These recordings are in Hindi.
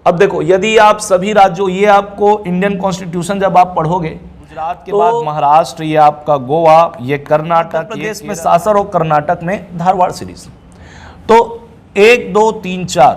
अब देखो, यदि आप सभी राज्यों, ये आपको इंडियन कॉन्स्टिट्यूशन जब आप पढ़ोगे, गुजरात के बाद महाराष्ट्र, ये आपका गोवा, ये कर्नाटक, प्रदेश में सासर और कर्नाटक में धारवाड़ सीरीज। तो 1 2 3 4,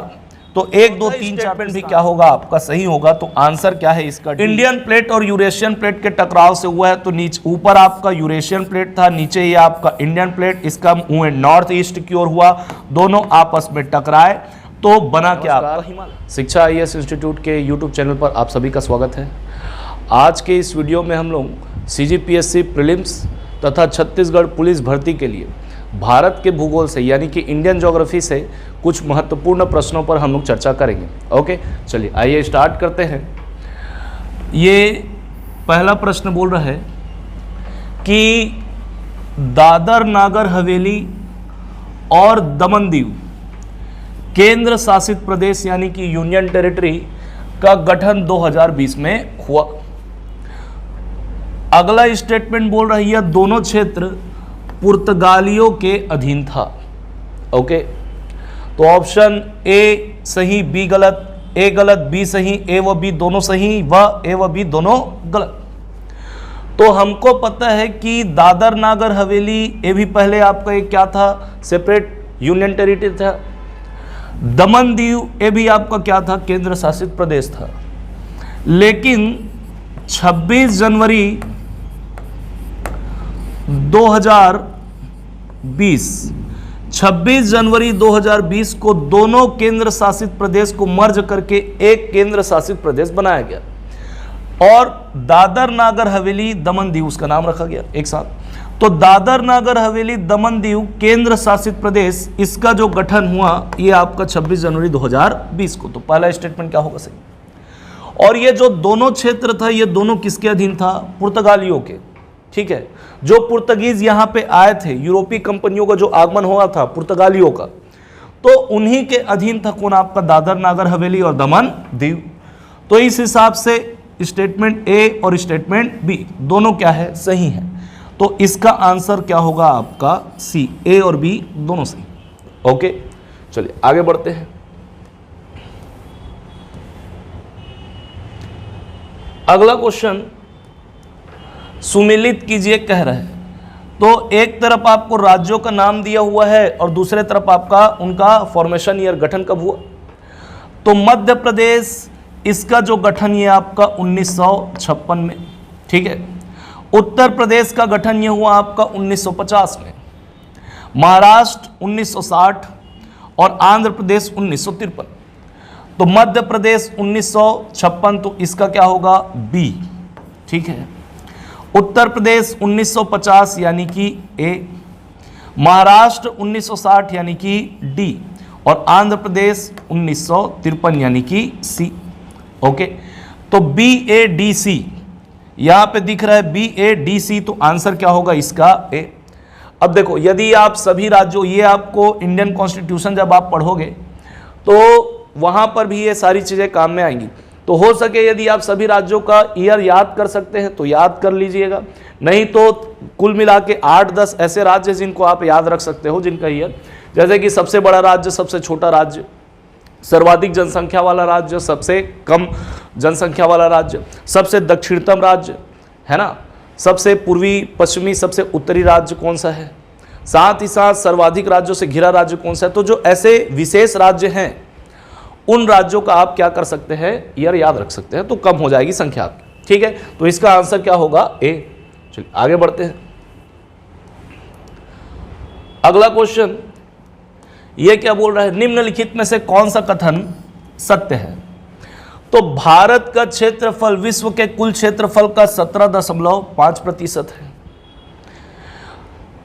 तो 1 2 3 4 भी क्या होगा आपका सही होगा। तो आंसर क्या है इसका? इंडियन प्लेट और यूरेशियन प्लेट के टकराव से हुआ है। तो नीचे ऊपर आपका यूरेशियन प्लेट था, नीचे ये आपका इंडियन प्लेट, इसका मुंह नॉर्थ ईस्ट की ओर हुआ, दोनों आपस में टकराए तो बना क्या आपका हिमालय। शिक्षा आईएएस इंस्टीट्यूट के यूट्यूब चैनल पर आप सभी का स्वागत है। आज के इस वीडियो में हम लोग सीजीपीएससी प्रीलिम्स तथा छत्तीसगढ़ पुलिस भर्ती के लिए भारत के भूगोल से यानी कि इंडियन ज्योग्राफी से कुछ महत्वपूर्ण प्रश्नों पर हम लोग चर्चा करेंगे। ओके, चलिए आइए स्टार्ट करते हैं। ये पहला प्रश्न बोल रहा है कि दादर नागर हवेली और दमन दीव केंद्र शासित प्रदेश यानी कि यूनियन टेरिटरी का गठन 2020 में हुआ। अगला स्टेटमेंट बोल रही है दोनों क्षेत्र पुर्तगालियों के अधीन था। ओके, तो ऑप्शन ए सही, बी गलत, ए गलत, बी सही, ए व बी दोनों सही, व ए व बी दोनों गलत। तो हमको पता है कि दादर नागर हवेली ये भी पहले आपका एक क्या था, सेपरेट यूनियन टेरिटरी था। दमन दीव ये भी आपका क्या था, केंद्र शासित प्रदेश था। लेकिन 26 जनवरी 2020 को दोनों केंद्र शासित प्रदेश को मर्ज करके एक केंद्र शासित प्रदेश बनाया गया और दादर नागर हवेली दमन दीव उसका नाम रखा गया एक साथ। तो दादर नागर हवेली दमन दीव केंद्र शासित प्रदेश, इसका जो गठन हुआ ये आपका 26 जनवरी 2020 को। तो पहला स्टेटमेंट क्या होगा सही। और ये जो दोनों क्षेत्र था ये दोनों किसके अधीन था? पुर्तगालियों के। ठीक है, जो पुर्तगीज यहाँ पे आए थे, यूरोपीय कंपनियों का जो आगमन हुआ था पुर्तगालियों का, तो उन्हीं के अधीन था कौन? आपका दादर नागर हवेली और दमन दीव। तो इस हिसाब से स्टेटमेंट ए और स्टेटमेंट बी दोनों क्या है, सही है। तो इसका आंसर क्या होगा आपका सी, ए और बी दोनों सही। ओके, चलिए आगे बढ़ते हैं। अगला क्वेश्चन सुमिलित कीजिए कह रहे हैं। तो एक तरफ आपको राज्यों का नाम दिया हुआ है और दूसरे तरफ आपका उनका फॉर्मेशन ईयर, गठन कब हुआ। तो मध्य प्रदेश, इसका जो गठन ये आपका 1956 में। ठीक है, उत्तर प्रदेश का गठन ये हुआ आपका 1950 में, महाराष्ट्र 1960 और आंध्र प्रदेश 1953। तो मध्य प्रदेश 1956, तो इसका क्या होगा बी। ठीक है, उत्तर प्रदेश 1950 यानी कि ए, महाराष्ट्र 1960 यानी कि डी और आंध्र प्रदेश 1953 यानी कि सी। ओके, तो बी ए डी सी यहां पे दिख रहा है, बी ए डी सी। तो आंसर क्या होगा इसका ए। अब देखो, यदि आप सभी राज्यों, ये आपको इंडियन कॉन्स्टिट्यूशन जब आप पढ़ोगे तो वहां पर भी ये सारी चीजें काम में आएंगी। तो हो सके यदि आप सभी राज्यों का ईयर याद कर सकते हैं तो याद कर लीजिएगा, नहीं तो कुल मिला के 8-10 ऐसे राज्य जिनको आप याद रख सकते हो जिनका ईयर, जैसे कि सबसे बड़ा राज्य, सबसे छोटा राज्य, सर्वाधिक जनसंख्या वाला राज्य, सबसे कम जनसंख्या वाला राज्य, सबसे दक्षिणतम राज्य है ना, सबसे पूर्वी पश्चिमी सबसे उत्तरी राज्य कौन सा है, साथ ही साथ सर्वाधिक राज्यों से घिरा राज्य कौन सा है। तो जो ऐसे विशेष राज्य हैं उन राज्यों का आप क्या कर सकते हैं, ईयर याद रख सकते हैं, तो कम हो जाएगी संख्या आपकी। ठीक है, तो इसका आंसर क्या होगा ए। चलिए आगे बढ़ते हैं। अगला क्वेश्चन ये क्या बोल रहा है, निम्नलिखित में से कौन सा कथन सत्य है। तो भारत का क्षेत्रफल विश्व के कुल क्षेत्रफल का 17.5% है।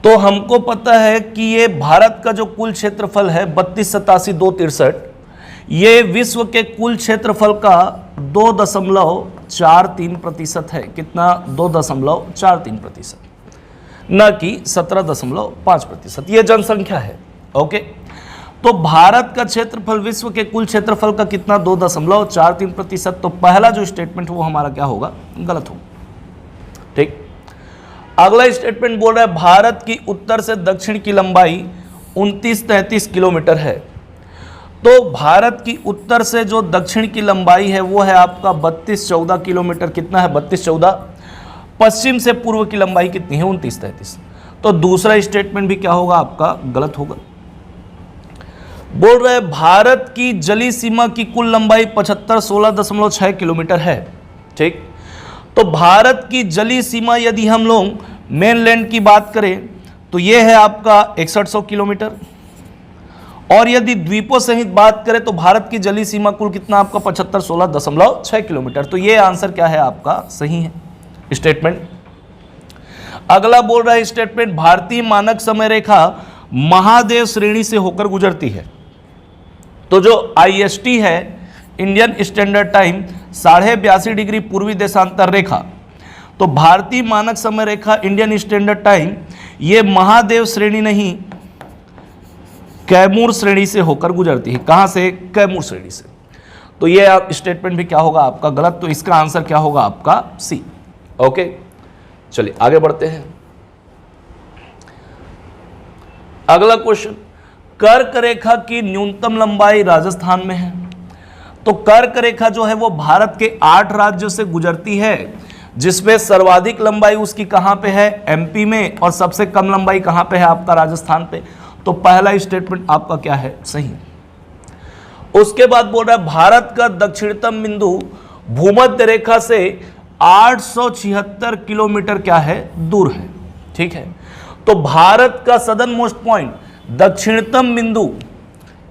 तो हमको पता है कि ये भारत का जो कुल क्षेत्रफल है 3287,263, ये विश्व के कुल क्षेत्रफल का 2.43% है। कितना? 2.43%, न कि 17.5%। ये जनसंख्या है। ओके, तो भारत का क्षेत्रफल विश्व के कुल क्षेत्रफल का कितना? 2.43%। तो पहला जो स्टेटमेंट वो हमारा क्या होगा, गलत होगा। ठीक, अगला स्टेटमेंट बोल रहा है भारत की उत्तर से दक्षिण की लंबाई 29-33 किलोमीटर है। तो भारत की उत्तर से जो दक्षिण की लंबाई है वो है आपका 32-14 किलोमीटर। कितना है? 32-14। पश्चिम से पूर्व की लंबाई कितनी है? 29-33। तो दूसरा स्टेटमेंट भी क्या होगा आपका? गलत होगा। बोल रहे भारत की जलीय सीमा की कुल लंबाई 75-16.6 किलोमीटर है। ठीक, तो भारत की जलीय सीमा यदि हम लोग मेनलैंड की बात करें तो यह है आपका 6100 किलोमीटर, और यदि द्वीपों सहित बात करें तो भारत की जलीय सीमा कुल कितना आपका? 75-16.6 किलोमीटर। तो यह आंसर क्या है आपका? सही है स्टेटमेंट। अगला बोल रहा है स्टेटमेंट, भारतीय मानक समय रेखा महादेव श्रेणी से होकर गुजरती है। तो जो IST है, इंडियन स्टैंडर्ड टाइम, 82.5 डिग्री पूर्वी देशांतर रेखा, तो भारतीय मानक समय रेखा इंडियन स्टैंडर्ड टाइम ये महादेव श्रेणी नहीं, कैमूर श्रेणी से होकर गुजरती है। कहां से? कैमूर श्रेणी से। तो ये आप स्टेटमेंट भी क्या होगा आपका? गलत। तो इसका आंसर क्या होगा आपका? सी। ओके, चलिए आगे बढ़ते हैं। अगला क्वेश्चन, कर्क रेखा की न्यूनतम लंबाई राजस्थान में है। तो कर्क रेखा जो है वो भारत के 8 राज्यों से गुजरती है, जिसमें सर्वाधिक लंबाई उसकी कहां पे है? MP में, और सबसे कम लंबाई कहां पे है आपका? राजस्थान पे। तो पहला स्टेटमेंट आपका क्या है? सही। उसके बाद बोल रहा है भारत का दक्षिणतम बिंदु भूमध्य रेखा से 876 किलोमीटर क्या है? दूर है। ठीक है, तो भारत का सदर्न मोस्ट पॉइंट, दक्षिणतम बिंदु,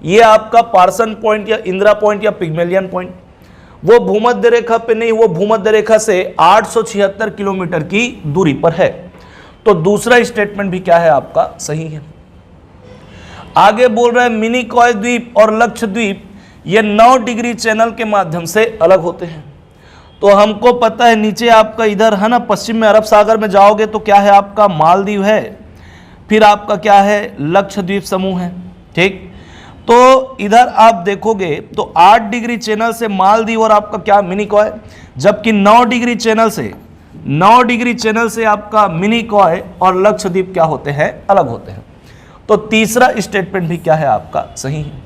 ये आपका पार्सन पॉइंट या इंदिरा पॉइंट या पिग्मेलियन पॉइंट, वो भूमध्य रेखा पे नहीं, वो भूमध्य रेखा से 876 किलोमीटर की दूरी पर है। तो दूसरा स्टेटमेंट भी क्या है आपका? सही है। आगे बोल रहे हैं मिनिकॉय द्वीप और लक्षद्वीप ये 9 डिग्री चैनल के माध्यम से अलग होते हैं। तो हमको पता है नीचे आपका इधर है ना, पश्चिम में अरब सागर में जाओगे तो क्या है आपका? मालदीव है, फिर आपका क्या है? लक्षद्वीप समूह है। ठीक, तो इधर आप देखोगे तो 8 डिग्री चैनल से मालदीव और आपका क्या? मिनिकॉय, जबकि 9 डिग्री चैनल से आपका मिनिकॉय और लक्षद्वीप क्या होते हैं? अलग होते हैं। तो तीसरा स्टेटमेंट भी क्या है आपका? सही है।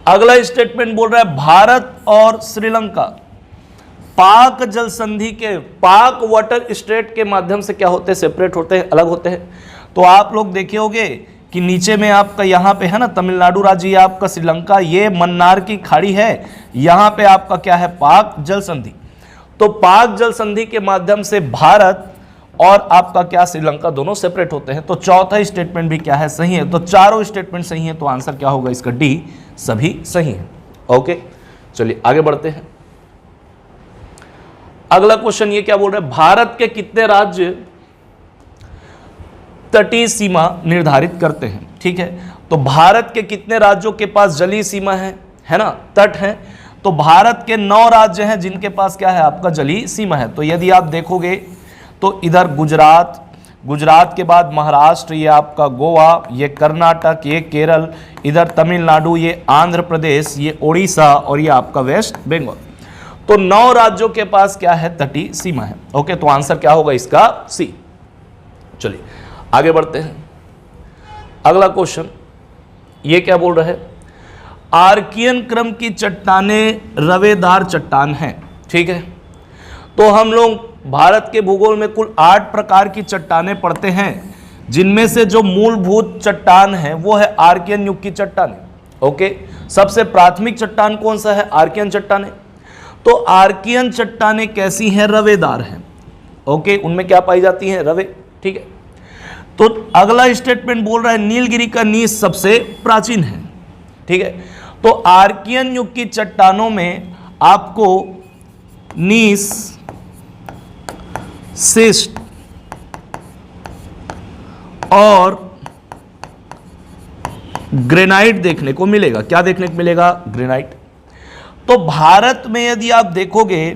अगला स्टेटमेंट बोल रहा है भारत और श्रीलंका पाक जल संधि के, पाक वाटर स्ट्रेट के माध्यम से क्या होते हैं? सेपरेट होते हैं, अलग होते हैं। तो आप लोग देखे होंगे कि नीचे में आपका यहाँ पे है ना तमिलनाडु राज्य, ये आपका श्रीलंका, ये मन्नार की खाड़ी है, यहाँ पे आपका क्या है? पाक जल संधि। तो पाक जल संधि के माध्यम से भारत और आपका क्या? श्रीलंका, दोनों सेपरेट होते हैं। तो चौथा स्टेटमेंट भी क्या है? सही है। तो चारों स्टेटमेंट सही है, तो आंसर क्या होगा इसका? डी, सभी सही है। ओके, चलिए आगे बढ़ते हैं। अगला क्वेश्चन ये क्या बोल रहे हैं, भारत के कितने राज्य तटीय सीमा निर्धारित करते हैं? ठीक है, तो भारत के कितने राज्यों के पास जलीय सीमा है ना, तट है? तो भारत के 9 राज्य हैं जिनके पास क्या है आपका? जलीय सीमा है। तो यदि आप देखोगे तो इधर गुजरात के बाद महाराष्ट्र, ये आपका गोवा, ये कर्नाटक, ये केरल, इधर तमिलनाडु, ये आंध्र प्रदेश, ये ओडिशा और ये आपका वेस्ट बंगाल। तो 9 राज्यों के पास क्या है? तटीय सीमा है। ओके, तो आंसर क्या होगा इसका? सी। चलिए आगे बढ़ते हैं। अगला क्वेश्चन ये क्या बोल रहा है, आर्कियन क्रम की चट्टानें रवेदार चट्टान हैं। ठीक है, तो हम लोग भारत के भूगोल में कुल 8 प्रकार की चट्टानें पढ़ते हैं, जिनमें से जो मूलभूत चट्टान है वो है आर्कियन युग की चट्टानें। ओके, सबसे प्राथमिक चट्टान कौन सा है? आर्कियन चट्टानें। तो आर्कियन चट्टानें कैसी हैं? रवेदार हैं। ओके, उनमें क्या पाई जाती हैं? रवे। ठीक है, तो अगला स्टेटमेंट बोल रहा है नीलगिरी का नीस सबसे प्राचीन है। ठीक है, तो आर्कियन युग की चट्टानों में आपको नीस, सिस्ट और ग्रेनाइट देखने को मिलेगा। क्या देखने को मिलेगा? ग्रेनाइट। तो भारत में यदि आप देखोगे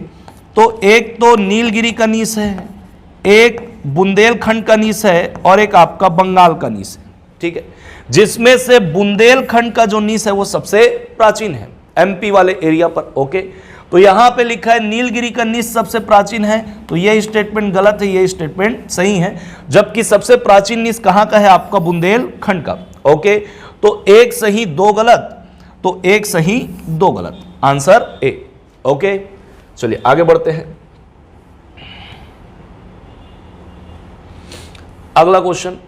तो एक तो नीलगिरी का नीस है, एक बुंदेलखंड का नीस है और एक आपका बंगाल का नीस है। ठीक है, जिसमें से बुंदेलखंड का जो नीस है वो सबसे प्राचीन है MP वाले एरिया पर। ओके, तो यहां पे लिखा है नीलगिरी का नीस सबसे प्राचीन है, तो यह स्टेटमेंट गलत है, यह स्टेटमेंट सही है। जबकि सबसे प्राचीन नीस कहां का है? आपका बुंदेलखंड का। ओके, तो एक सही 2 गलत। तो एक सही दो गलत, आंसर ए। ओके, चलिए आगे बढ़ते हैं। अगला क्वेश्चन,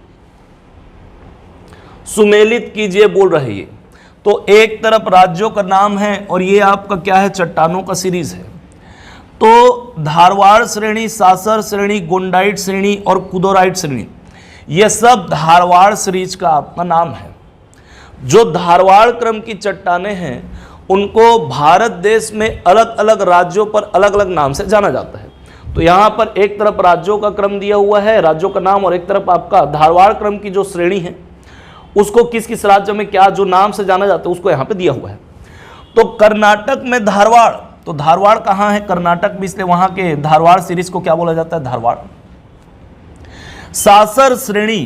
सुमेलित कीजिए बोल रहे हैं। तो एक तरफ राज्यों का नाम है और ये आपका क्या है, चट्टानों का सीरीज है। तो धारवाड़ श्रेणी, सासर श्रेणी, गोंडाइट श्रेणी और कुदोराइट श्रेणी, ये सब धारवाड़ सीरीज का आपका नाम है। जो धारवाड़ क्रम की चट्टानें हैं उनको भारत देश में अलग अलग राज्यों पर अलग अलग नाम से जाना जाता है। तो यहाँ पर एक तरफ राज्यों का क्रम दिया हुआ है, राज्यों का नाम, और एक तरफ आपका धारवाड़ क्रम की जो श्रेणी है उसको किस किस राज्य में क्या जो नाम से जाना जाता है उसको यहाँ पे दिया हुआ है। तो कर्नाटक में धारवाड़, तो धारवाड़ कहाँ है, कर्नाटक में, इसलिए वहां के धारवाड़ सीरीज को क्या बोला जाता है, धारवाड़। सासर श्रेणी,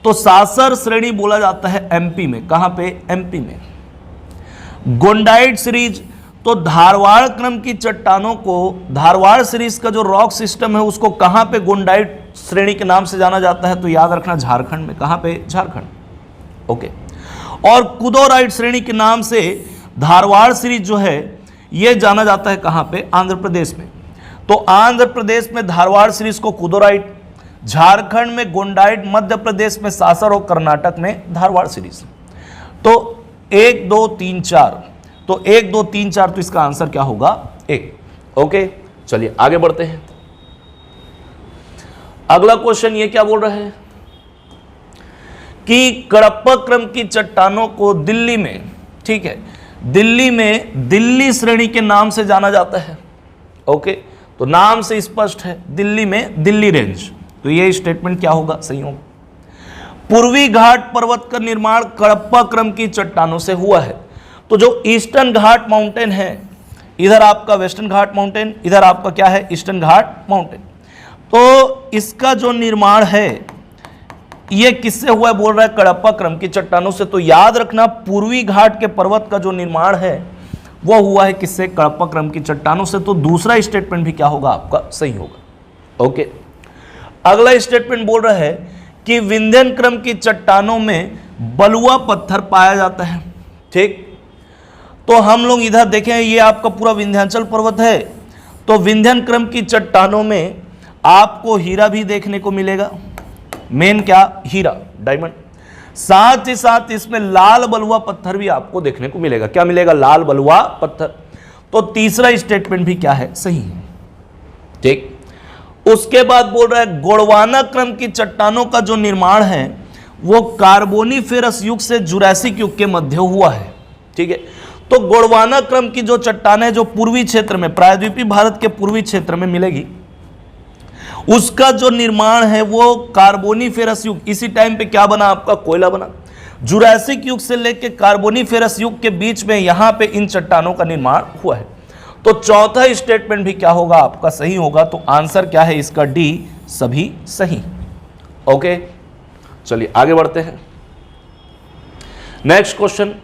तो सासर श्रेणी बोला जाता है एमपी में, कहां पे, एमपी में। गोंडाइट सीरीज, तो धारवाड़ क्रम की चट्टानों को, धारवाड़ सीरीज का जो रॉक सिस्टम है उसको कहां पे गोंडाइट श्रेणी के नाम से जाना जाता है, तो याद रखना झारखंड में, कहां पे, झारखंड। ओके, और कुदोराइट श्रेणी के नाम से धारवाड़ सीरीज जो है ये जाना जाता है कहां पे, आंध्र प्रदेश में। तो आंध्र प्रदेश में धारवाड़ सीरीज को कुदोराइट, झारखंड में गोंडाइट, मध्य प्रदेश में सासर और कर्नाटक में धारवाड़ सीरीज। तो 1 2 3 4, तो 1 2 3 4, तो इसका आंसर क्या होगा, 1। ओके, चलिए आगे बढ़ते हैं। अगला क्वेश्चन ये क्या बोल रहे हैं कि कडप्पा क्रम की चट्टानों को दिल्ली में, ठीक है, दिल्ली में दिल्ली श्रेणी के नाम से जाना जाता है। ओके, तो नाम से स्पष्ट है, दिल्ली में दिल्ली रेंज, तो ये स्टेटमेंट क्या होगा, सही होगा। पूर्वी घाट पर्वत का निर्माण कडप्पा क्रम की चट्टानों से हुआ है। तो जो ईस्टर्न घाट माउंटेन है, इधर आपका वेस्टर्न घाट माउंटेन, इधर आपका क्या है, ईस्टर्न घाट माउंटेन, तो इसका जो निर्माण है ये किससे हुआ है, बोल रहा है कडप्पा क्रम की चट्टानों से। तो याद रखना पूर्वी घाट के पर्वत का जो निर्माण है वो हुआ है किससे, कडप्पा क्रम की चट्टानों से। तो दूसरा स्टेटमेंट भी क्या होगा आपका, सही होगा। ओके, अगला स्टेटमेंट बोल रहा है कि विंध्यन क्रम की चट्टानों में बलुआ पत्थर पाया जाता है। ठीक, तो हम लोग इधर देखें, ये आपका पूरा विंध्याचल पर्वत है, तो विंध्यन क्रम की चट्टानों में आपको हीरा भी देखने को मिलेगा, मेन क्या, हीरा, डायमंड। साथ ही साथ इसमें लाल बलुआ पत्थर भी आपको देखने को मिलेगा, क्या मिलेगा, लाल बलुआ पत्थर। तो तीसरा स्टेटमेंट भी क्या है, सही है। ठीक, उसके बाद बोल रहा है गोंडवाना क्रम की चट्टानों का जो निर्माण है वो कार्बोनिफेरस युग से जुरासिक युग के मध्य हुआ है। ठीक है, तो गोंडवाना क्रम की जो चट्टान है जो पूर्वी क्षेत्र में, प्रायद्वीपीय भारत के पूर्वी क्षेत्र में मिलेगी, उसका जो निर्माण है वो कार्बोनिफेरस युग, इसी टाइम पे क्या बना आपका, कोयला बना। जुरासिक युग से लेकर कार्बोनिफेरस युग के बीच में यहां पे इन चट्टानों का निर्माण हुआ है। तो चौथा स्टेटमेंट भी क्या होगा आपका, सही होगा। तो आंसर क्या है इसका, डी, सभी सही। ओके, चलिए आगे बढ़ते हैं। नेक्स्ट क्वेश्चन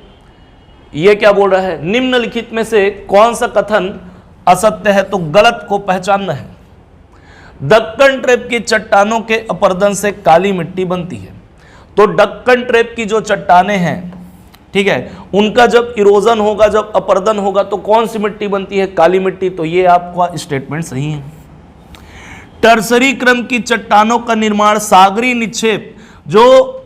ये क्या बोल रहा है, निम्नलिखित में से कौन सा कथन असत्य है, तो गलत को पहचानना है। दक्कन ट्रेप की चट्टानों के अपरदन से काली मिट्टी बनती है। तो दक्कन ट्रेप की जो चट्टानें हैं, ठीक है, उनका जब इरोजन होगा, जब अपरदन होगा, तो कौन सी मिट्टी बनती है, काली मिट्टी। तो ये आपका स्टेटमेंट सही है। टर्सरी क्रम की चट्टानों का निर्माण सागरी निक्षेप, जो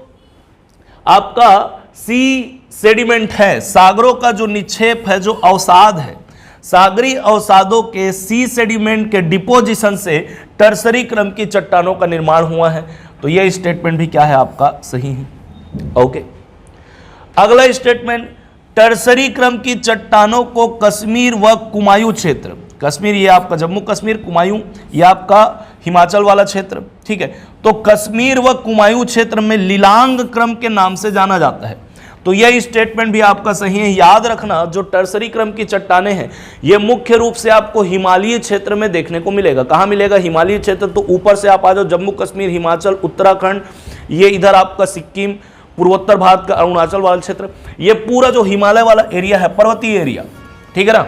आपका सी सेडिमेंट है, सागरों का जो निक्षेप है, जो अवसाद है, सागरी अवसादों के सी सेडिमेंट के डिपोजिशन से टर्सरी क्रम की चट्टानों का निर्माण हुआ है। तो यह स्टेटमेंट भी क्या है आपका, सही है। ओके, अगला स्टेटमेंट, टर्सरी क्रम की चट्टानों को कश्मीर व कुमायूं क्षेत्र, कश्मीर ये आपका जम्मू कश्मीर, कुमायूं ये आपका हिमाचल वाला क्षेत्र, ठीक है, तो कश्मीर व कुमायूं क्षेत्र में लिलांग क्रम के नाम से जाना जाता है। तो यह स्टेटमेंट भी आपका सही है। याद रखना जो टर्सरी क्रम की चट्टानें हैं ये मुख्य रूप से आपको हिमालयी क्षेत्र में देखने को मिलेगा। कहाँ मिलेगा, हिमालयी क्षेत्र। तो ऊपर से आप आ जाओ, जम्मू कश्मीर, हिमाचल, उत्तराखंड, ये इधर आपका सिक्किम, पूर्वोत्तर भारत का अरुणाचल वाला क्षेत्र, ये पूरा जो हिमालय वाला एरिया है, पर्वतीय एरिया, ठीक है ना,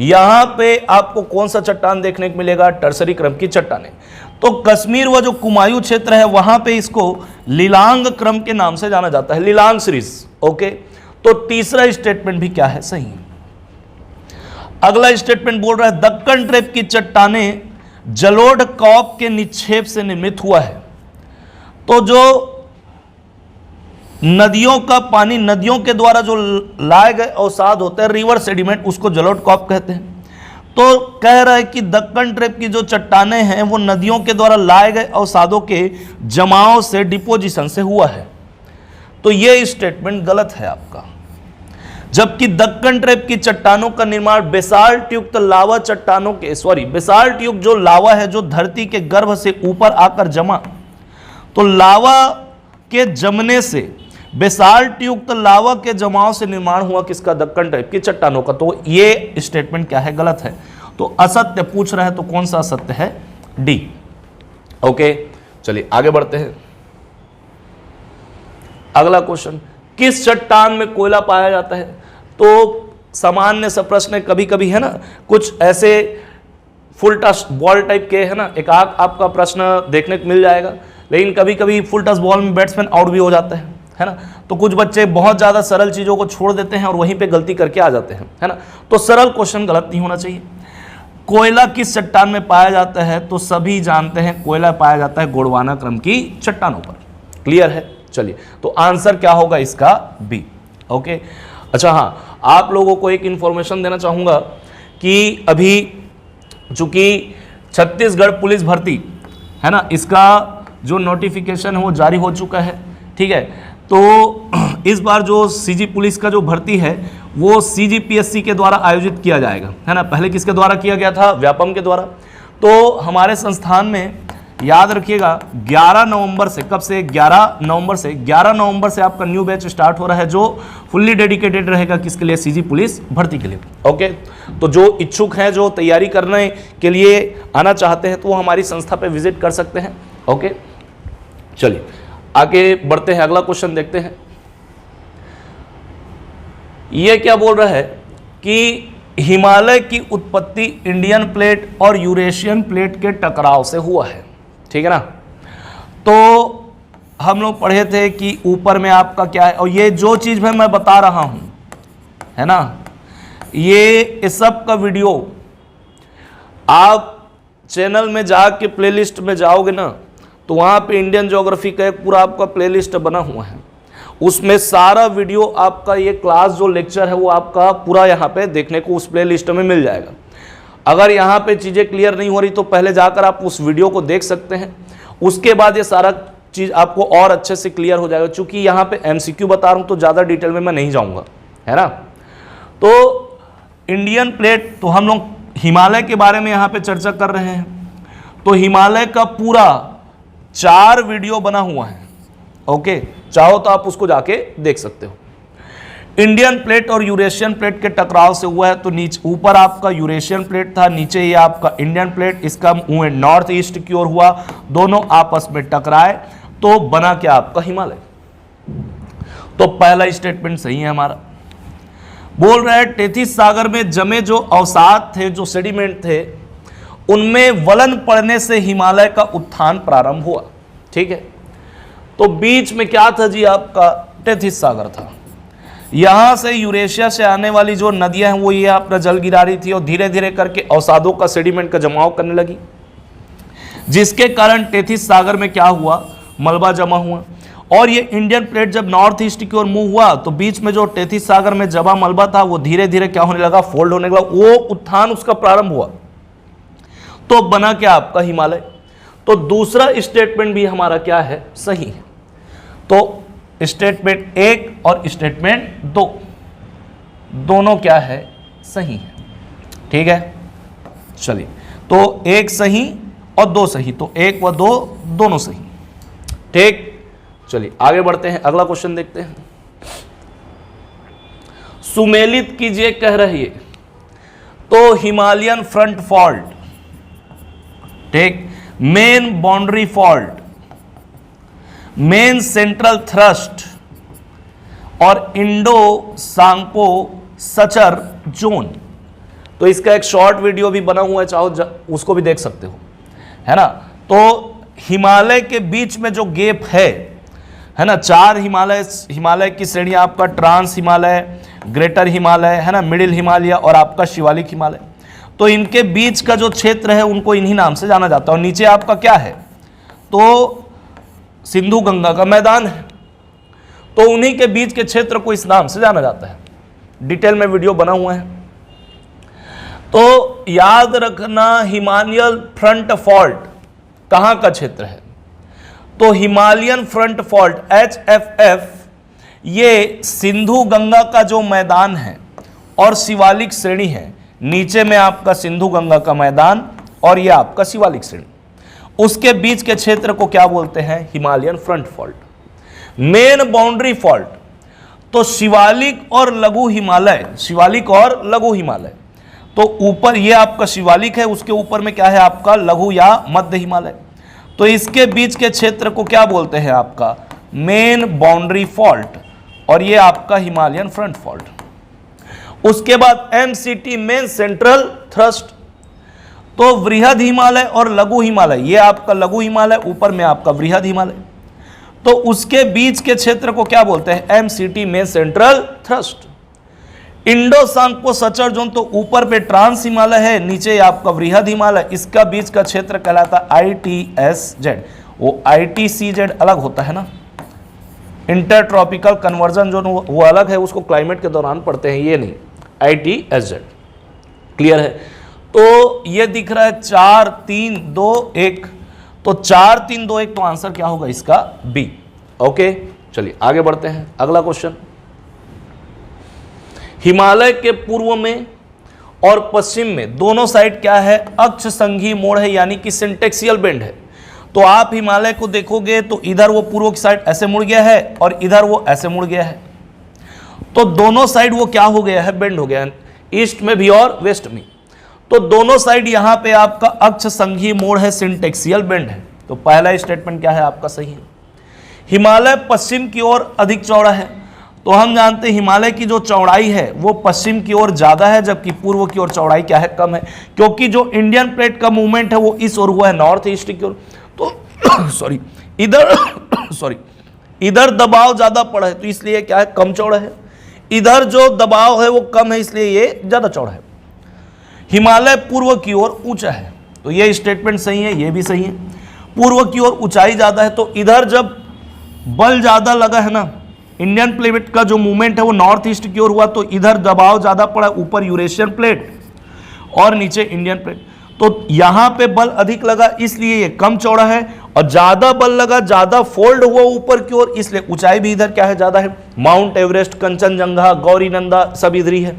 यहां पे आपको कौन सा चट्टान देखने को मिलेगा, टर्सरी क्रम की चट्टानें। तो कश्मीर व जो कुमायूं क्षेत्र है वहां पे इसको लिलांग क्रम के नाम से जाना जाता है, लिलांग सीरीज। ओके, तो तीसरा स्टेटमेंट भी क्या है, सही है। अगला स्टेटमेंट बोल रहा है दक्कन ट्रेप की चट्टानें जलोढ़ कॉप के निक्षेप से निर्मित हुआ है। तो जो नदियों का पानी, नदियों के द्वारा जो लाए गए अवसाद होते हैं, रिवर सेडिमेंट, उसको जलोढ़ कॉप कहते हैं। तो कह रहा है कि दक्कन ट्रेप की जो चट्टानें हैं वो नदियों के द्वारा लाए गए अवसादों के जमाव से, डिपोजिशन से हुआ है। तो ये स्टेटमेंट गलत है आपका। जबकि दक्कन ट्रेप की चट्टानों का निर्माण बेसाल्ट युक्त लावा चट्टानों के, बेसाल्ट युक्त जो लावा है जो धरती के गर्भ से ऊपर आकर जमा, तो लावा के जमने से, बेसाल्ट युक्त लावा के जमाव से निर्माण हुआ किसका, दक्कन ट्रेप की चट्टानों का। तो ये स्टेटमेंट क्या है, गलत है। तो असत्य पूछ रहा है, तो कौन सा असत्य है, डी। ओके, चलिए आगे बढ़ते हैं। अगला क्वेश्चन, किस चट्टान में कोयला पाया जाता है? तो सामान्य सा प्रश्न है, कभी कभी है ना, कुछ ऐसे फुल टच बॉल टाइप के है ना, एक आग आपका प्रश्न देखने को मिल जाएगा। लेकिन कभी कभी फुल टच बॉल में बैट्समैन आउट भी हो जाता है ना। तो कुछ बच्चे बहुत ज़्यादा सरल चीज़ों को छोड़ देते हैं और वहीं पे गलती करके आ जाते हैं, है ना। तो सरल क्वेश्चन गलत नहीं होना चाहिए। कोयला किस चट्टान में पाया जाता है? तो सभी जानते हैं कोयला पाया जाता है गोंडवाना क्रम की चट्टानों पर। क्लियर है? चलिए, तो आंसर क्या होगा इसका, बी। ओके, अच्छा हाँ, आप लोगों को एक इंफॉर्मेशन देना चाहूँगा कि अभी चूंकि छत्तीसगढ़ पुलिस भर्ती है ना, इसका जो नोटिफिकेशन है वो जारी हो चुका है, ठीक है। तो इस बार जो सीजी पुलिस का जो भर्ती है वो सीजीपीएससी के द्वारा आयोजित किया जाएगा, है ना। पहले किसके द्वारा किया गया था, व्यापम के द्वारा। तो हमारे संस्थान में याद रखिएगा 11 नवंबर से, कब से, 11 नवंबर से आपका न्यू बैच स्टार्ट हो रहा है, जो फुल्ली डेडिकेटेड रहेगा किसके लिए, सीजी पुलिस भर्ती के लिए। ओके, तो जो इच्छुक हैं, जो तैयारी करने के लिए आना चाहते हैं, तो वो हमारी संस्था पे विजिट कर सकते हैं। ओके, चलिए आगे बढ़ते हैं, अगला क्वेश्चन देखते हैं। ये क्या बोल रहा है कि हिमालय की उत्पत्ति इंडियन प्लेट और यूरेशियन प्लेट के टकराव से हुआ है, ठीक है ना। तो हम लोग पढ़े थे कि ऊपर में आपका क्या है, और ये जो चीज़ मैं बता रहा हूं, है ना, ये इस सब का वीडियो आप चैनल में जाके प्लेलिस्ट में जाओगे ना, तो वहाँ पे इंडियन ज्योग्राफी का एक पूरा आपका प्लेलिस्ट बना हुआ है। उसमें सारा वीडियो आपका, ये क्लास जो लेक्चर है वो आपका पूरा यहाँ पे देखने को उस प्लेलिस्ट में मिल जाएगा। अगर यहाँ पे चीज़ें क्लियर नहीं हो रही तो पहले जाकर आप उस वीडियो को देख सकते हैं, उसके बाद ये सारा चीज़ आपको और अच्छे से क्लियर हो जाएगा। चूँकि यहाँ पे MCQ बता रहा हूँ तो ज़्यादा डिटेल में मैं नहीं जाऊँगा, है ना। तो इंडियन प्लेट, तो हम लोग हिमालय के बारे में यहाँ पे चर्चा कर रहे हैं। तो हिमालय का पूरा 4 वीडियो बना हुआ है। ओके, चाहो तो आप उसको जाके देख सकते हो। इंडियन प्लेट और यूरेशियन प्लेट के टकराव से हुआ है। तो नीचे, ऊपर आपका यूरेशियन प्लेट था, नीचे ये आपका इंडियन प्लेट, इसका मूवमेंट नॉर्थ ईस्ट की ओर हुआ, दोनों आपस में टकराए तो बना क्या आपका हिमालय। तो पहला स्टेटमेंट सही है हमारा। बोल रहा है टेथिस सागर में जमे जो अवसाद थे, जो सेडिमेंट थे, उनमें वलन पड़ने से हिमालय का उत्थान प्रारंभ हुआ, ठीक है। तो बीच में क्या था जी, आपका टेथिस सागर था। यहां से यूरेशिया से आने वाली जो नदियां हैं वो ये अपना जल गिरा रही थी और धीरे धीरे करके अवसादों का, सेडिमेंट का जमाव करने लगी, जिसके कारण टेथिस सागर में क्या हुआ, मलबा जमा हुआ। और ये इंडियन प्लेट जब नॉर्थ ईस्ट की ओर मूव हुआ तो बीच में जो टेथिस सागर में जमा मलबा था वो धीरे धीरे क्या होने लगा, फोल्ड होने लगा, वो उत्थान उसका प्रारंभ हुआ, तो बना क्या आपका हिमालय। तो दूसरा स्टेटमेंट भी हमारा क्या है, सही है। तो स्टेटमेंट 1 और स्टेटमेंट 2 दोनों क्या है, सही है, ठीक है। चलिए, तो 1 सही और 2 सही, तो 1 व 2 दोनों सही, ठीक। चलिए आगे बढ़ते हैं, अगला क्वेश्चन देखते हैं। सुमेलित कीजिए कह रही है, तो हिमालयन फ्रंट फॉल्ट, ठीक, main boundary fault, main central thrust और इंडो सांको सचर जोन। तो इसका एक शॉर्ट वीडियो भी बना हुआ है, चाहो उसको भी देख सकते हो, है ना। तो हिमालय के बीच में जो गैप है, है ना। 4 हिमालय की श्रेणी आपका ट्रांस हिमालय, ग्रेटर हिमालय, है ना, मिडिल हिमालय और आपका शिवालिक हिमालय। तो इनके बीच का जो क्षेत्र है उनको इन्हीं नाम से जाना जाता है। और नीचे आपका क्या है, तो सिंधु गंगा का मैदान है, तो उन्हीं के बीच के क्षेत्र को इस नाम से जाना जाता है। डिटेल में वीडियो बना हुआ है। तो याद रखना, हिमालयन फ्रंट फॉल्ट कहां का क्षेत्र है, तो हिमालयन फ्रंट फॉल्ट HFF ये सिंधु गंगा का जो मैदान है और शिवालिक श्रेणी है। नीचे में आपका सिंधु गंगा का मैदान और ये आपका शिवालिक श्रेणी, उसके बीच के क्षेत्र को क्या बोलते हैं, Himalayan front fault. Main boundary fault, तो शिवालिक और लघु हिमालय, शिवालिक और लघु हिमालय, तो ऊपर ये आपका शिवालिक है, उसके ऊपर में क्या है आपका लघु या मध्य हिमालय, तो इसके बीच के क्षेत्र को क्या बोलते हैं आपका मेन बाउंड्री फॉल्ट, और ये आपका हिमालयन फ्रंट फॉल्ट। उसके बाद MCT मेन सेंट्रल थ्रस्ट, तो वृहद हिमालय और लघु हिमालय, ये आपका लघु हिमालय, ऊपर में आपका वृहद हिमालय, तो उसके बीच के क्षेत्र को क्या बोलते हैं MCT main central thrust. Indus Tsangpo suture zone, तो ऊपर पे ट्रांस हिमालय है, नीचे आपका वृहद हिमालय, इसका बीच का क्षेत्र कहलाता ITSZ। वो ITCZ अलग होता है ना, इंटरट्रॉपिकल कन्वर्जन जोन, वो अलग है, उसको क्लाइमेट के दौरान पढ़ते हैं, ये नहीं, ITSZ। क्लियर है। तो ये दिख रहा है 4 3 2 1, तो 4 3 2 1, तो आंसर क्या होगा इसका बी। ओके, चलिए आगे बढ़ते हैं। अगला क्वेश्चन, हिमालय के पूर्व में और पश्चिम में दोनों साइड क्या है, अक्ष संघीय मोड़ है, यानी कि सिंटेक्सियल बेंड है। तो आप हिमालय को देखोगे तो इधर वो पूर्व की साइड ऐसे मुड़ गया है और इधर वो ऐसे मुड़ गया है, तो दोनों साइड वो क्या हो गया है, बेंड हो गया है, ईस्ट में भी और वेस्ट में। तो दोनों साइड यहां पे आपका अक्ष संघीय मोड़ है, सिंटेक्सियल बेंड है। तो पहला स्टेटमेंट क्या है आपका सही है। हिमालय पश्चिम की ओर अधिक चौड़ा है, तो हम जानते हैं हिमालय की जो चौड़ाई है वो पश्चिम की ओर ज्यादा है, जबकि पूर्व की ओर चौड़ाई क्या है, कम है, क्योंकि जो इंडियन प्लेट का मूवमेंट है वो इस ओर हुआ है, नॉर्थ ईस्ट की ओर। तो सॉरी इधर दबाव ज्यादा पड़ा है, तो इसलिए क्या है, कम चौड़ा है। इधर जो दबाव है वो कम है, इसलिए ये ज्यादा चौड़ा है। हिमालय पूर्व की ओर ऊंचा है, तो ये स्टेटमेंट सही है, ये भी सही है। पूर्व की ओर ऊंचाई ज्यादा है, तो इधर जब बल ज्यादा लगा है ना, इंडियन प्लेट का जो मूवमेंट है वो नॉर्थ ईस्ट की ओर हुआ, तो इधर दबाव ज्यादा पड़ा, ऊपर यूरेशियन प्लेट और नीचे इंडियन प्लेट, तो यहां पे बल अधिक लगा, इसलिए ये कम चौड़ा है। और ज्यादा बल लगा, ज्यादा फोल्ड हुआ ऊपर की ओर, इसलिए ऊंचाई भी इधर क्या है, ज्यादा है। माउंट एवरेस्ट, कंचनजंगा, गौरीनंदा सब इधर ही है।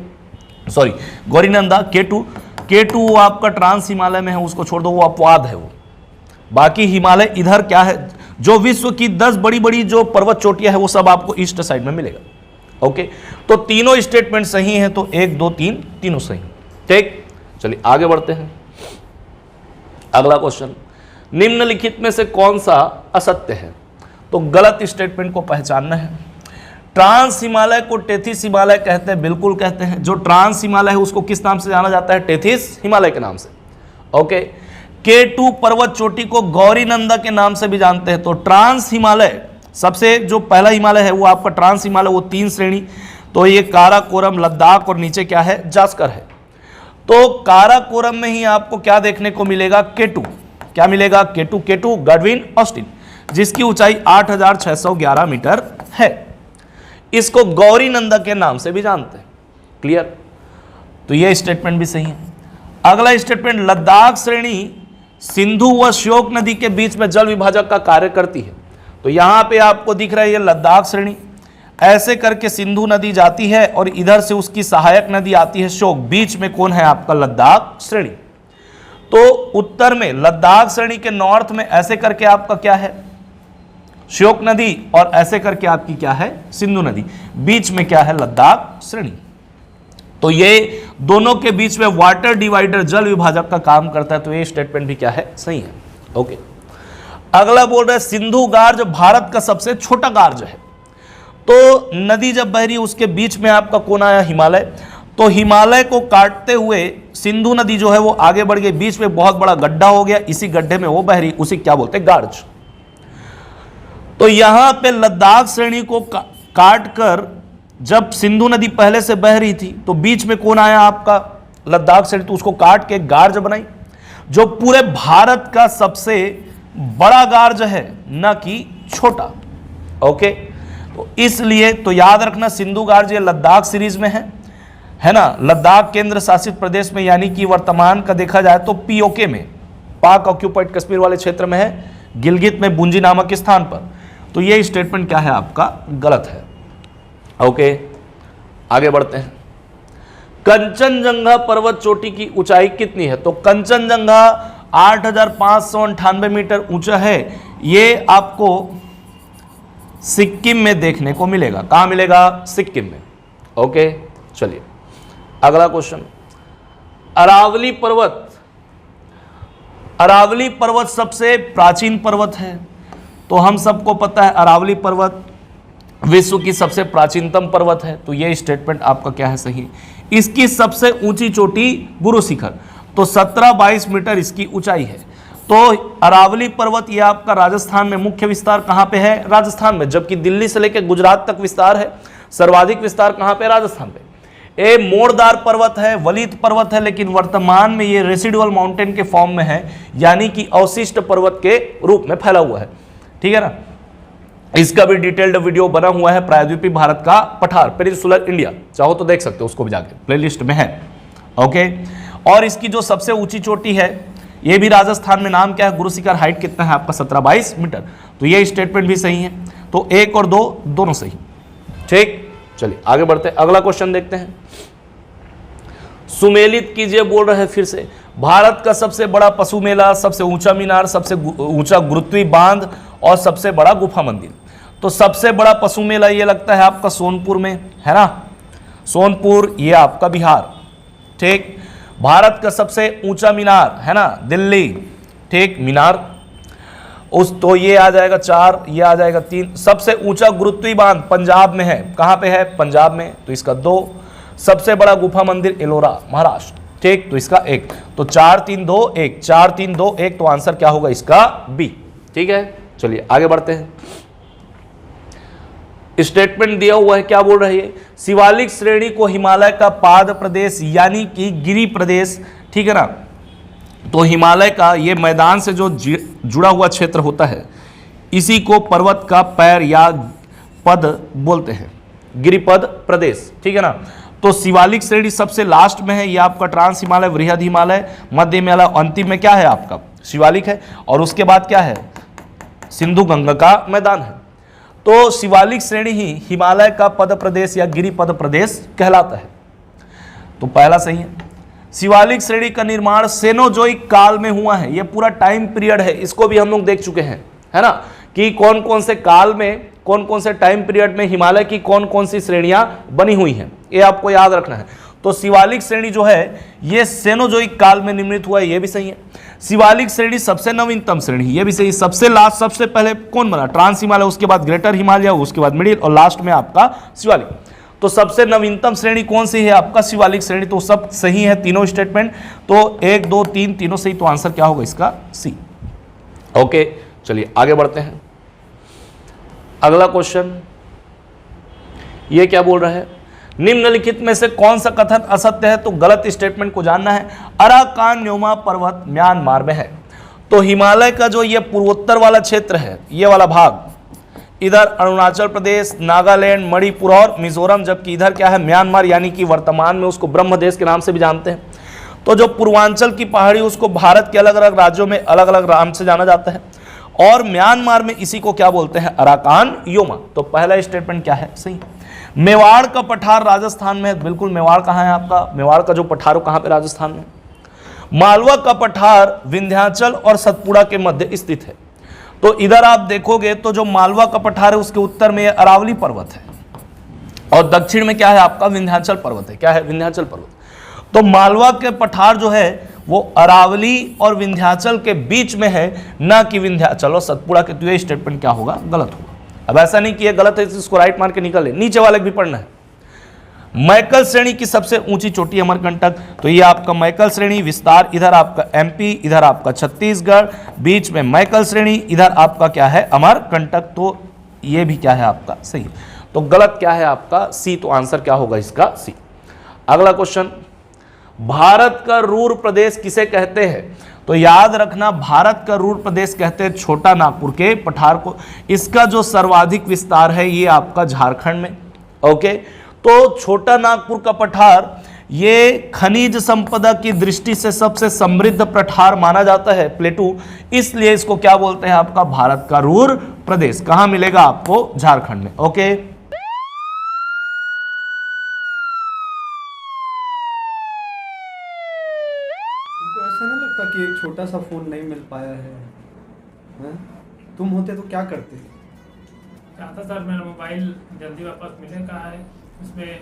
सॉरी, गौरीनंदा K2 आपका ट्रांस हिमालय में है, उसको छोड़ दो, वो अपवाद है वो। बाकी हिमालय इधर क्या है, जो विश्व की 10 बड़ी बड़ी जो पर्वत चोटियां है वो सब आपको ईस्ट साइड में मिलेगा। ओके, तो तीनों स्टेटमेंट सही हैं, तो 1 2 3 तीनों सही। ठीक, चलिए आगे बढ़ते हैं। अगला क्वेश्चन, निम्नलिखित में से कौन सा असत्य है, तो गलत स्टेटमेंट को पहचानना है। ट्रांस हिमालय को टेथिस हिमालय कहते हैं, बिल्कुल कहते हैं। जो ट्रांस हिमालय है उसको किस नाम से जाना जाता है, टेथिस हिमालय के नाम से। ओके, K2 पर्वत चोटी को गौरीनंदा के नाम से भी जानते हैं। तो ट्रांस हिमालय, सबसे जो पहला हिमालय है वो आपका ट्रांस हिमालय, वो 3 श्रेणी, तो ये काराकोरम, लद्दाख और नीचे क्या है, जास्कर है। तो काराकोरम में ही आपको क्या देखने को मिलेगा, K2, क्या मिलेगा, K2 गॉडविन ऑस्टिन, जिसकी ऊंचाई 8611 मीटर है। इसको गौरीनंदा के नाम से भी जानते हैं। क्लियर, तो यह स्टेटमेंट भी सही है। अगला स्टेटमेंट, लद्दाख श्रेणी सिंधु व श्योक नदी के बीच में जल विभाजक का कार्य करती है। तो यहां पे आपको दिख रहा है ये लद्दाख श्रेणी, ऐसे करके सिंधु नदी जाती है और इधर से उसकी सहायक नदी आती है श्योक, बीच में कौन है आपका, लद्दाख श्रेणी। तो उत्तर में लद्दाख श्रेणी के नॉर्थ में ऐसे करके आपका क्या है, श्योक नदी, और ऐसे करके आपकी क्या है, सिंधु नदी, बीच में क्या है, लद्दाख श्रेणी। तो ये दोनों के बीच में वाटर डिवाइडर, जल विभाजक का काम करता है। तो ये स्टेटमेंट भी क्या है, सही है। ओके, अगला बोल रहा है सिंधु गार्ज भारत का सबसे छोटा गार्ज है। तो नदी जब बह रही है उसके बीच में आपका कौन आया, हिमालय। तो हिमालय को काटते हुए सिंधु नदी जो है वो आगे बढ़ गई, बीच में बहुत बड़ा गड्ढा हो गया, इसी गड्ढे में वो बह रही, उसी क्या बोलते हैं, गार्ज। तो यहां पे लद्दाख श्रेणी को काट कर जब सिंधु नदी पहले से बह रही थी तो बीच में कौन आया आपका, लद्दाख श्रेणी, तो उसको काट के गार्ज बनाई, जो पूरे भारत का सबसे बड़ा गार्ज है, ना कि छोटा। ओके, तो इसलिए तो याद रखना सिंधु गार्ज ये लद्दाख सीरीज में है ना, लद्दाख केंद्र शासित प्रदेश में, यानी कि वर्तमान का देखा जाए तो पीओके में, पाक ऑक्यूपाइड कश्मीर वाले क्षेत्र में है, गिलगित में बुंजी नामक स्थान पर। तो ये स्टेटमेंट क्या है आपका, गलत है। ओके, आगे बढ़ते हैं। कंचनजंगा पर्वत चोटी की ऊंचाई कितनी है? तो कंचनजंगा 8,598 मीटर ऊंचा है। ये आपको सिक्किम में देखने को मिलेगा। कहां मिलेगा? सिक्किम में। ओके, चलिए अगला क्वेश्चन। अरावली पर्वत, अरावली पर्वत सबसे प्राचीन पर्वत है। तो हम सबको पता है अरावली पर्वत विश्व की सबसे प्राचीनतम पर्वत है। तो यह स्टेटमेंट आपका क्या है, सही। इसकी सबसे ऊंची चोटी गुरु शिखर, तो 17-22 मीटर इसकी ऊंचाई है। तो अरावली पर्वत ये आपका राजस्थान में मुख्य विस्तार कहां पे है? राजस्थान में। जबकि दिल्ली से लेकर गुजरात तक विस्तार है, सर्वाधिक विस्तार कहां पे? राजस्थान पे। ये मोड़दार पर्वत है, वलित पर्वत है, लेकिन वर्तमान में ये रेसिडुअल माउंटेन के फॉर्म में है, यानी कि अवशिष्ट पर्वत के रूप में फैला हुआ है। ठीक है ना। इसका भी डिटेल्ड वीडियो बना हुआ है, प्रायद्वीपीय भारत का पठार, पेनिनसुलर इंडिया, चाहो तो देख सकते हो, उसको भी जाके प्लेलिस्ट में है। ओके, और इसकी जो सबसे ऊंची चोटी है ये भी राजस्थान में, नाम क्या है? गुरु शिखर। हाइट कितना है आपका? 17-22 मीटर। तो ये स्टेटमेंट भी सही है। तो 1 और 2 दोनों सही। ठीक, चलिए आगे बढ़ते हैं, अगला क्वेश्चन देखते हैं। सुमेलित कीजिए, बोल रहे हैं फिर से। भारत का सबसे बड़ा पशु मेला, सबसे ऊंचा मीनार, सबसे ऊंचा गुरुत्वीय बांध और सबसे बड़ा गुफा मंदिर। तो सबसे बड़ा पशु मेला ये लगता है आपका सोनपुर में, है ना। सोनपुर ये आपका बिहार। ठीक, भारत का सबसे ऊंचा मीनार है ना, दिल्ली। ठीक, मीनार उस, तो ये आ जाएगा 4, ये आ जाएगा 3। सबसे ऊंचा गुरुत्वीय बांध पंजाब में है। कहां पे है? पंजाब में। तो इसका 2। सबसे बड़ा गुफा मंदिर एलोरा, महाराष्ट्र। ठीक, तो इसका 1। तो 4 3 2 1, 4 3 2 1, तो आंसर क्या होगा इसका? बी। ठीक है, चलिए आगे बढ़ते हैं। स्टेटमेंट दिया हुआ है, क्या बोल रही है? शिवालिक श्रेणी को हिमालय का पाद प्रदेश यानी कि गिरि प्रदेश, ठीक है ना। तो हिमालय का ये मैदान से जो जुड़ा हुआ क्षेत्र होता है, इसी को पर्वत का पैर या पद बोलते हैं, गिरिपद प्रदेश। ठीक है ना। तो शिवालिक श्रेणी सबसे लास्ट में है, ये आपका ट्रांस हिमालय, वृहद हिमालय, मध्य हिमालय, अंतिम में क्या है आपका? शिवालिक है। और उसके बाद क्या है? सिंधु गंगा का मैदान है। तो शिवालिक श्रेणी ही हिमालय का पद प्रदेश या गिरिपद प्रदेश कहलाता है। तो पहला सही है। शिवालिक श्रेणी का निर्माण सेनोजोइक काल में हुआ है। यह पूरा टाइम पीरियड है, इसको भी हम लोग देख चुके हैं, है ना, कि कौन कौन से काल में, कौन कौन से टाइम पीरियड में हिमालय की कौन कौन सी श्रेणियां बनी हुई हैं, ये आपको याद रखना है। तो शिवालिक श्रेणी जो है ये सेनोजोइक काल में निर्मित हुआ है, ये भी सही है। शिवालिक श्रेणी सबसे नवीनतम श्रेणी, ये भी सही। सबसे लास्ट, सबसे पहले कौन बना? ट्रांस हिमालय, उसके बाद ग्रेटर हिमालय, उसके बाद मिडिल और लास्ट में आपका शिवालिक। तो सबसे नवीनतम श्रेणी कौन सी है आपका? शिवालिक श्रेणी। तो सब सही है तीनों स्टेटमेंट। तो 1 2 3 तीनों सही। तो आंसर क्या होगा इसका? सी। ओके, चलिए आगे बढ़ते हैं। अगला क्वेश्चन ये क्या बोल रहा है? निम्नलिखित में से कौन सा कथन असत्य है? तो गलत स्टेटमेंट को जानना है। अराकान न्योमा पर्वत म्यांमार में है। तो हिमालय का जो ये पूर्वोत्तर वाला क्षेत्र है, ये वाला भाग, इधर अरुणाचल प्रदेश, नागालैंड, मणिपुर और मिजोरम, जबकि इधर क्या है? म्यांमार, यानी कि वर्तमान में उसको ब्रह्मदेश के नाम से भी जानते हैं। तो जो पूर्वांचल की पहाड़ी, उसको भारत के अलग अलग राज्यों में अलग अलग नाम से जाना जाता है, और म्यांमार में इसी को क्या बोलते हैं? Arakan Yoma. तो पहला स्टेटमेंट क्या है? सही। मेवाड़ का पठार राजस्थान में है। बिल्कुल, मेवाड़ कहाँ है आपका? मेवाड़ का जो पठार हो कहाँ पे? राजस्थान में। मालवा का पठार विंध्याचल और सतपुड़ा के मध्य स्थित है। तो इधर आप देखोगे तो जो मालवा का पठार है उसके उत्तर में अरावली पर्वत है, और दक्षिण में क्या है आपका? विंध्याचल पर्वत है। क्या है? विंध्याचल पर्वत। तो मालवा के पठार जो है वो अरावली और विंध्याचल के बीच में है, ना कि विंध्याचल और सतपुड़ा के। तो ये स्टेटमेंट क्या होगा? गलत होगा। अब ऐसा नहीं कि ये गलत है इसको राइट मार के निकले, नीचे वाले भी पढ़ना है। मैकल श्रेणी की सबसे ऊंची चोटी अमरकंटक। तो ये आपका मैकल श्रेणी, विस्तार इधर आपका एमपी, इधर आपका छत्तीसगढ़, बीच में मैकल श्रेणी, इधर आपका क्या है? अमरकंटक। तो ये भी क्या है आपका सही। तो गलत क्या है आपका सी, तो आंसर क्या होगा इसका सी। अगला क्वेश्चन, भारत का रूर प्रदेश किसे कहते हैं? तो याद रखना, भारत का रूर प्रदेश कहते हैं छोटा नागपुर के पठार को। इसका जो सर्वाधिक विस्तार है ये आपका झारखंड में। ओके, तो छोटा नागपुर का पठार ये खनिज संपदा की दृष्टि से सबसे समृद्ध पठार माना जाता है प्लेटू, इसलिए इसको क्या बोलते हैं आपका भारत का रूर प्रदेश। कहां मिलेगा आपको? झारखंड में। ओके, तुमको ऐसा नहीं लगता कि एक छोटा सा फोन नहीं मिल पाया है? हैं? तुम होते तो क्या करते? चाहता सर मेरा मोबाइल जल्दी वापस मिले, कहा है उसमें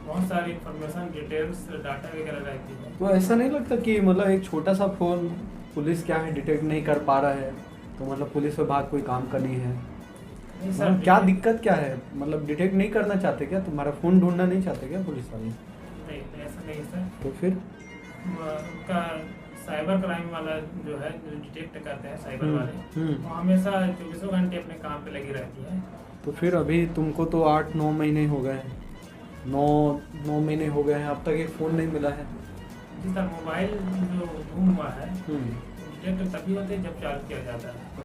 बहुत सारी इंफॉर्मेशन डिटेल्स डाटा वगैरह रहती है। तो ऐसा नहीं लगता कि मतलब एक छोटा सा फोन पुलिस क्या है डिटेक्ट नहीं कर पा रहा है, तो मतलब पुलिस विभाग कोई काम करनी है? नहीं मतलब क्या दिक्कत क्या है? मतलब डिटेक्ट नहीं करना चाहते क्या? तुम्हारा फोन ढूंढना नहीं चाहते क्या पुलिस वाले? नहीं ऐसा नहीं सर, तो फिर उनका साइबर क्राइम वाला जो है जो डिटेक्ट करते हैं साइबर वाले, हम्म। वो हमेशा 24 घंटे अपने काम पे लगी रहती है। तो फिर अभी तुमको तो 8-9 महीने हो गए हैं, 9 महीने हो गए हैं, अब तक एक फ़ोन नहीं मिला है। जी सर, मोबाइल जो गुम हुआ है डिटेक्ट तभी होते हैं जब चार्ज किया जाता है।